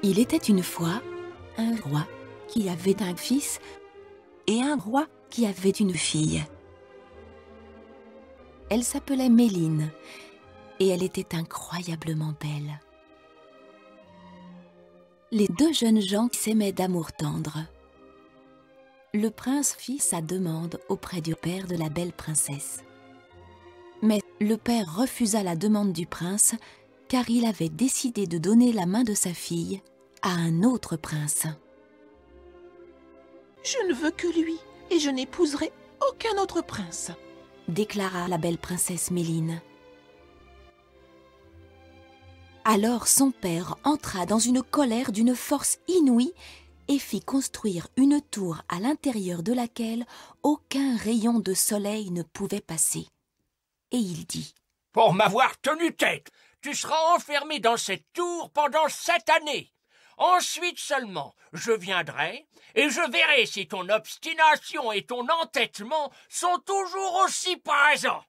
Il était une fois un roi qui avait un fils et un roi qui avait une fille. Elle s'appelait Méline et elle était incroyablement belle. Les deux jeunes gens s'aimaient d'amour tendre. Le prince fit sa demande auprès du père de la belle princesse. Mais le père refusa la demande du prince car il avait décidé de donner la main de sa fille à un autre prince. « Je ne veux que lui et je n'épouserai aucun autre prince », déclara la belle princesse Méline. Alors son père entra dans une colère d'une force inouïe et fit construire une tour à l'intérieur de laquelle aucun rayon de soleil ne pouvait passer. Et il dit : « Pour m'avoir tenu tête, tu seras enfermé dans cette tour pendant 7 années. Ensuite seulement, je viendrai et je verrai si ton obstination et ton entêtement sont toujours aussi présents. »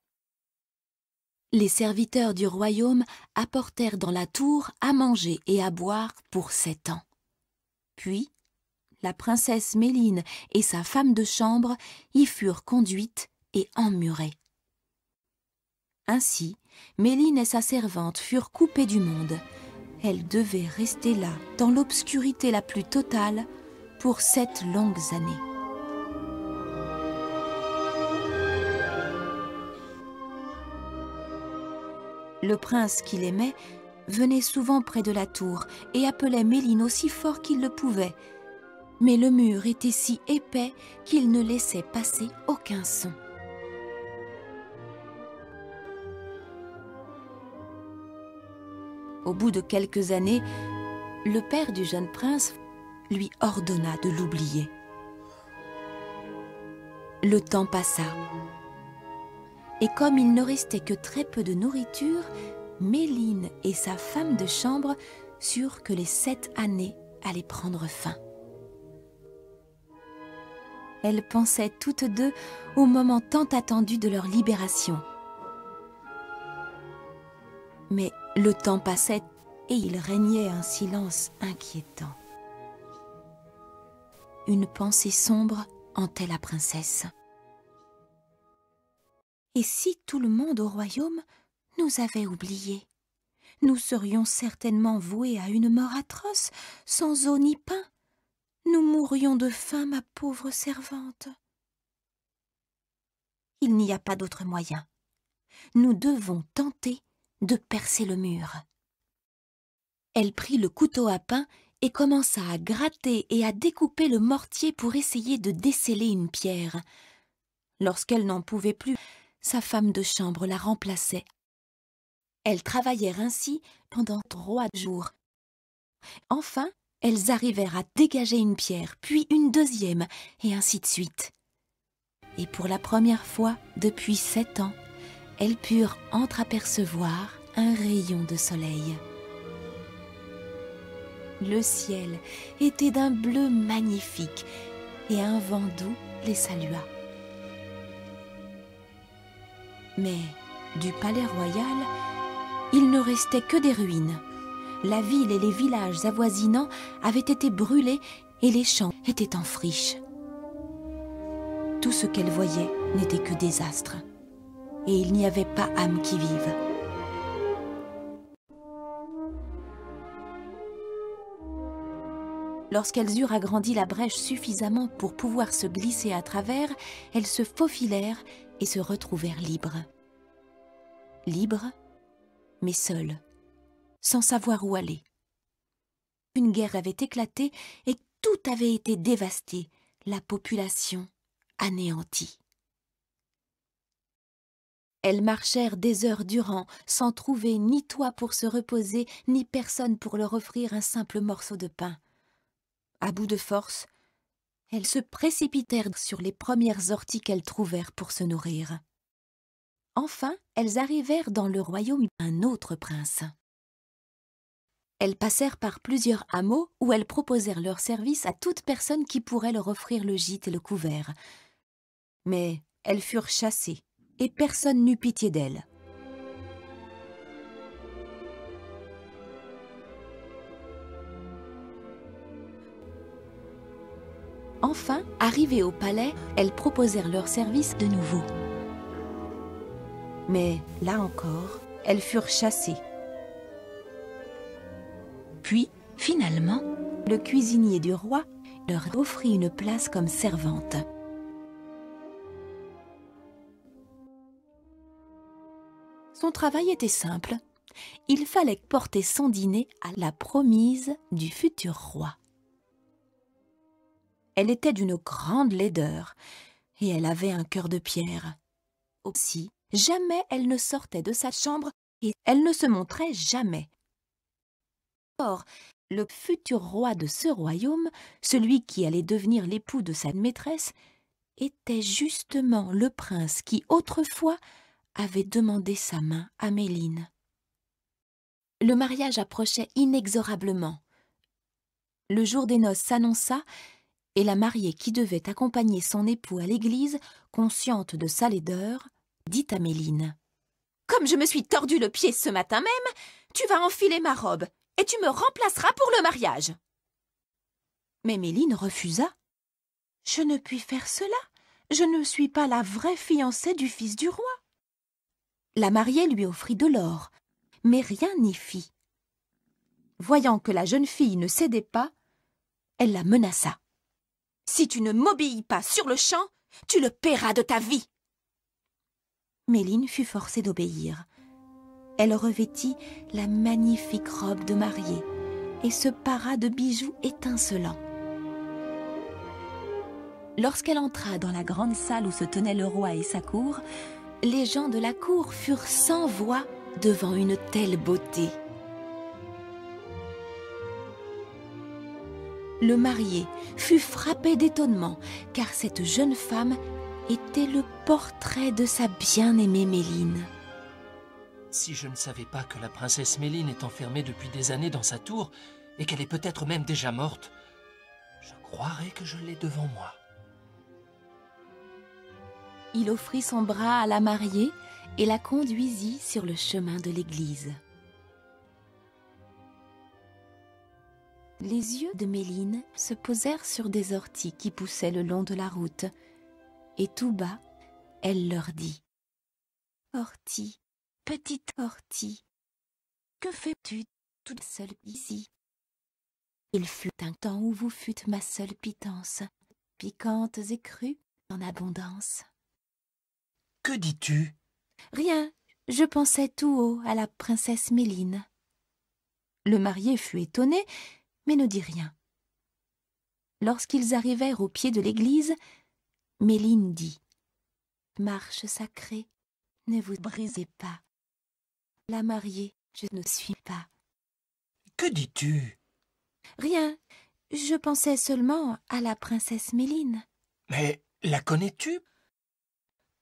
Les serviteurs du royaume apportèrent dans la tour à manger et à boire pour 7 ans. Puis, la princesse Méline et sa femme de chambre y furent conduites et emmurées. Ainsi, Méline et sa servante furent coupées du monde. Elles devaient rester là, dans l'obscurité la plus totale, pour 7 longues années. Le prince qu'il aimait venait souvent près de la tour et appelait Méline aussi fort qu'il le pouvait. Mais le mur était si épais qu'il ne laissait passer aucun son. Au bout de quelques années, le père du jeune prince lui ordonna de l'oublier. Le temps passa. Et comme il ne restait que très peu de nourriture, Méline et sa femme de chambre surent que les 7 années allaient prendre fin. Elles pensaient toutes deux au moment tant attendu de leur libération. Mais le temps passait et il régnait un silence inquiétant. Une pensée sombre hantait la princesse. Et si tout le monde au royaume nous avait oubliés, nous serions certainement voués à une mort atroce, sans eau ni pain. Nous mourrions de faim, ma pauvre servante. Il n'y a pas d'autre moyen. Nous devons tenter de percer le mur. Elle prit le couteau à pain et commença à gratter et à découper le mortier pour essayer de desceller une pierre. Lorsqu'elle n'en pouvait plus, sa femme de chambre la remplaçait. Elles travaillèrent ainsi pendant 3 jours. Enfin, elles arrivèrent à dégager une pierre, puis une deuxième, et ainsi de suite. Et pour la première fois depuis 7 ans, elles purent entreapercevoir un rayon de soleil. Le ciel était d'un bleu magnifique, et un vent doux les salua. Mais du palais royal, il ne restait que des ruines. La ville et les villages avoisinants avaient été brûlés et les champs étaient en friche. Tout ce qu'elle voyait n'était que désastre, et il n'y avait pas âme qui vive. Lorsqu'elles eurent agrandi la brèche suffisamment pour pouvoir se glisser à travers, elles se faufilèrent et se retrouvèrent libres. Libres, mais seules, sans savoir où aller. Une guerre avait éclaté et tout avait été dévasté, la population anéantie. Elles marchèrent des heures durant, sans trouver ni toit pour se reposer, ni personne pour leur offrir un simple morceau de pain. À bout de force, elles se précipitèrent sur les premières orties qu'elles trouvèrent pour se nourrir. Enfin, elles arrivèrent dans le royaume d'un autre prince. Elles passèrent par plusieurs hameaux où elles proposèrent leur service à toute personne qui pourrait leur offrir le gîte et le couvert. Mais elles furent chassées et personne n'eut pitié d'elles. Enfin, arrivées au palais, elles proposèrent leur service de nouveau. Mais, là encore, elles furent chassées. Puis, finalement, le cuisinier du roi leur offrit une place comme servante. Son travail était simple. Il fallait porter son dîner à la promise du futur roi. Elle était d'une grande laideur et elle avait un cœur de pierre. Aussi, jamais elle ne sortait de sa chambre et elle ne se montrait jamais. Or, le futur roi de ce royaume, celui qui allait devenir l'époux de sa maîtresse, était justement le prince qui, autrefois, avait demandé sa main à Méline. Le mariage approchait inexorablement. Le jour des noces s'annonça et la mariée qui devait accompagner son époux à l'église, consciente de sa laideur, dit à Méline : « Comme je me suis tordu le pied ce matin même, tu vas enfiler ma robe et tu me remplaceras pour le mariage. » Mais Méline refusa. « Je ne puis faire cela. Je ne suis pas la vraie fiancée du fils du roi. » La mariée lui offrit de l'or, mais rien n'y fit. Voyant que la jeune fille ne cédait pas, elle la menaça. « Si tu ne m'obéis pas sur-le-champ, tu le paieras de ta vie. » Méline fut forcée d'obéir. Elle revêtit la magnifique robe de mariée et se para de bijoux étincelants. Lorsqu'elle entra dans la grande salle où se tenaient le roi et sa cour, les gens de la cour furent sans voix devant une telle beauté. Le marié fut frappé d'étonnement, car cette jeune femme était le portrait de sa bien-aimée Méline. Si je ne savais pas que la princesse Méline est enfermée depuis des années dans sa tour, et qu'elle est peut-être même déjà morte, je croirais que je l'ai devant moi. Il offrit son bras à la mariée et la conduisit sur le chemin de l'église. Les yeux de Méline se posèrent sur des orties qui poussaient le long de la route, et tout bas, elle leur dit : « Ortie, petite ortie, que fais-tu toute seule ici ? Il fut un temps où vous fûtes ma seule pitance, piquantes et crues en abondance. » Que dis-tu ? Rien, je pensais tout haut à la princesse Méline. Le marié fut étonné, mais ne dit rien. Lorsqu'ils arrivèrent au pied de l'église, Méline dit : « Marche sacrée, ne vous brisez pas. La mariée, je ne suis pas. » Que dis-tu ? Rien, je pensais seulement à la princesse Méline. Mais la connais-tu ?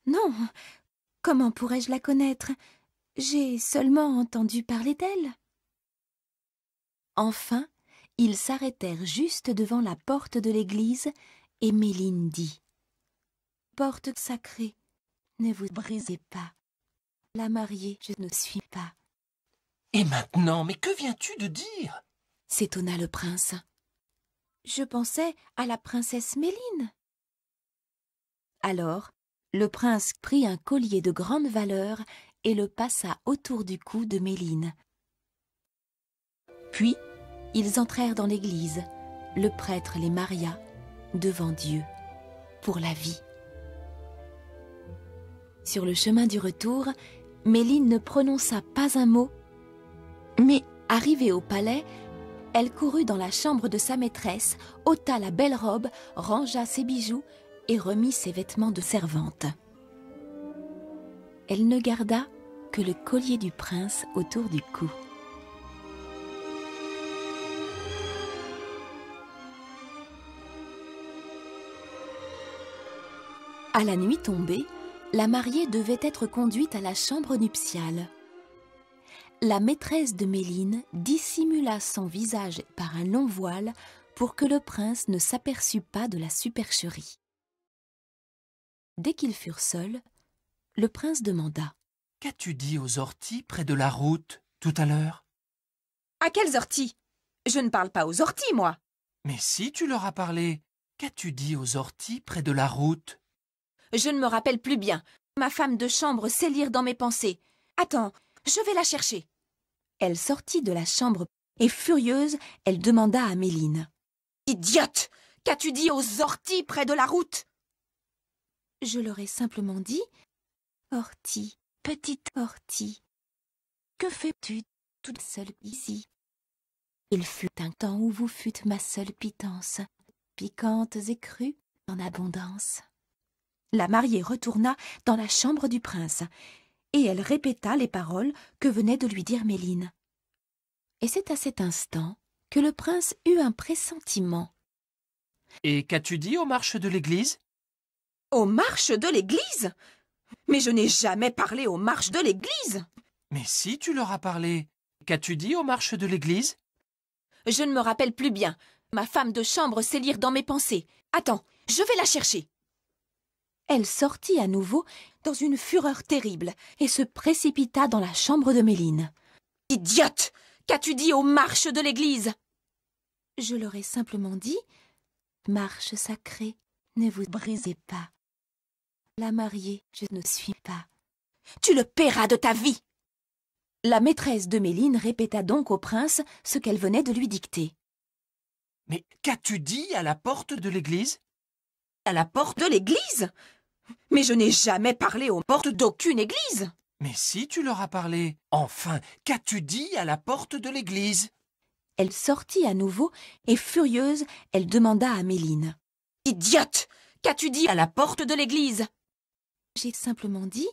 Non, comment pourrais-je la connaître ? J'ai seulement entendu parler d'elle. Enfin, ils s'arrêtèrent juste devant la porte de l'église et Méline dit : « Porte sacrée, ne vous brisez pas. La mariée, je ne suis pas. » Et maintenant, mais que viens-tu de dire ? S'étonna le prince. Je pensais à la princesse Méline. Alors, le prince prit un collier de grande valeur et le passa autour du cou de Méline. Puis, ils entrèrent dans l'église. Le prêtre les maria devant Dieu pour la vie. Sur le chemin du retour, Méline ne prononça pas un mot, mais, arrivée au palais, elle courut dans la chambre de sa maîtresse, ôta la belle robe, rangea ses bijoux et remit ses vêtements de servante. Elle ne garda que le collier du prince autour du cou. À la nuit tombée, la mariée devait être conduite à la chambre nuptiale. La maîtresse de Méline dissimula son visage par un long voile pour que le prince ne s'aperçût pas de la supercherie. Dès qu'ils furent seuls, le prince demanda : « Qu'as-tu dit aux orties près de la route tout à l'heure ?»« À quelles orties ? Je ne parle pas aux orties, moi. » « Mais si tu leur as parlé, Qu'as-tu dit aux orties près de la route? Je ne me rappelle plus bien. Ma femme de chambre sait lire dans mes pensées. Attends, je vais la chercher. Elle sortit de la chambre et, furieuse, elle demanda à Méline. « Idiote! Qu'as-tu dit aux orties près de la route ?» Je leur ai simplement dit « Ortie, petite ortie, que fais-tu toute seule ici ?» Il fut un temps où vous fûtes ma seule pitance, piquantes et crues en abondance. La mariée retourna dans la chambre du prince, et elle répéta les paroles que venait de lui dire Méline. Et c'est à cet instant que le prince eut un pressentiment. « Et qu'as-tu dit aux marches de l'église ?»« Aux marches de l'église ? Mais je n'ai jamais parlé aux marches de l'église !»« Mais si tu leur as parlé, qu'as-tu dit aux marches de l'église ?»« Je ne me rappelle plus bien. Ma femme de chambre sait lire dans mes pensées. Attends, je vais la chercher. » Elle sortit à nouveau dans une fureur terrible et se précipita dans la chambre de Méline. « Idiote! Qu'as-tu dit aux marches de l'église ?» Je leur ai simplement dit « Marche sacrée, ne vous brisez pas. La mariée, je ne suis pas. Tu le paieras de ta vie !» La maîtresse de Méline répéta donc au prince ce qu'elle venait de lui dicter. « Mais qu'as-tu dit à la porte de l'église ?»« À la porte de l'église ? Mais je n'ai jamais parlé aux portes d'aucune église !»« Mais si tu leur as parlé, enfin, qu'as-tu dit à la porte de l'église ?» Elle sortit à nouveau et, furieuse, elle demanda à Méline. « Idiote! Qu'as-tu dit à la porte de l'église ?» J'ai simplement dit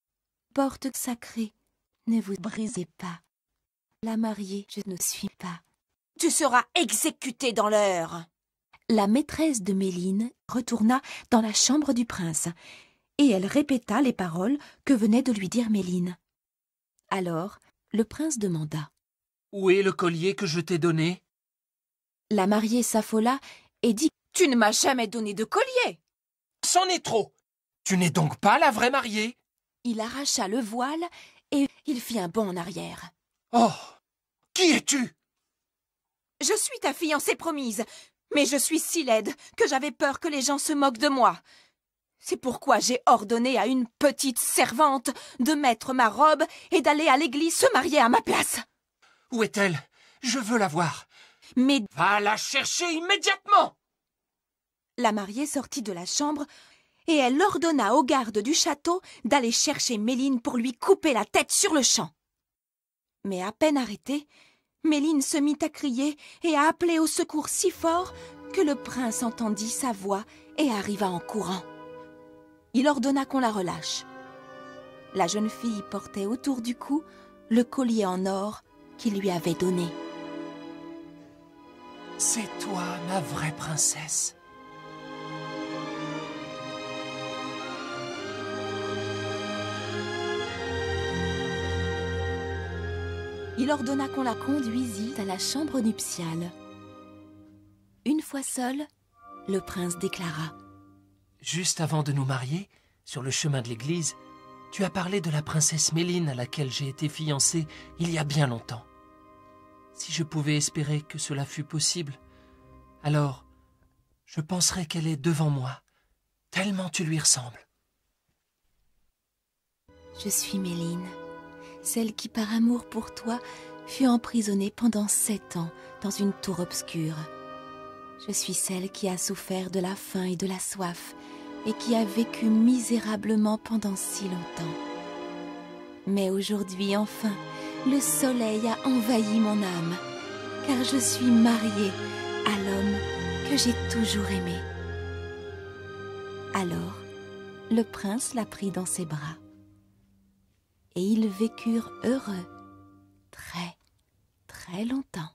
« Porte sacrée, ne vous brisez pas. La mariée, je ne suis pas. Tu seras exécutée dans l'heure !» La maîtresse de Méline retourna dans la chambre du prince, et elle répéta les paroles que venait de lui dire Méline. Alors, le prince demanda. « Où est le collier que je t'ai donné ?» La mariée s'affola et dit « Tu ne m'as jamais donné de collier !»« C'en est trop ! Tu n'es donc pas la vraie mariée ?» Il arracha le voile et il fit un bond en arrière. « Oh ! Qui es-tu ?»« Je suis ta fiancée promise, mais je suis si laide que j'avais peur que les gens se moquent de moi. C'est pourquoi j'ai ordonné à une petite servante de mettre ma robe et d'aller à l'église se marier à ma place. » « Où est-elle ? Je veux la voir. »« Mais Va la chercher immédiatement !» La mariée sortit de la chambre et elle ordonna aux gardes du château d'aller chercher Méline pour lui couper la tête sur le champ. Mais à peine arrêtée, Méline se mit à crier et à appeler au secours si fort que le prince entendit sa voix et arriva en courant. Il ordonna qu'on la relâche. La jeune fille portait autour du cou le collier en or qu'il lui avait donné. « C'est toi, ma vraie princesse. » Il ordonna qu'on la conduisit à la chambre nuptiale. Une fois seul, le prince déclara. « Juste avant de nous marier, sur le chemin de l'église, tu as parlé de la princesse Méline à laquelle j'ai été fiancé il y a bien longtemps. Si je pouvais espérer que cela fût possible, alors je penserais qu'elle est devant moi, tellement tu lui ressembles. » Je suis Méline, celle qui par amour pour toi fut emprisonnée pendant 7 ans dans une tour obscure. Je suis celle qui a souffert de la faim et de la soif et qui a vécu misérablement pendant si longtemps. Mais aujourd'hui, enfin, le soleil a envahi mon âme, car je suis mariée à l'homme que j'ai toujours aimé. Alors, le prince la prit dans ses bras, et ils vécurent heureux très, très longtemps.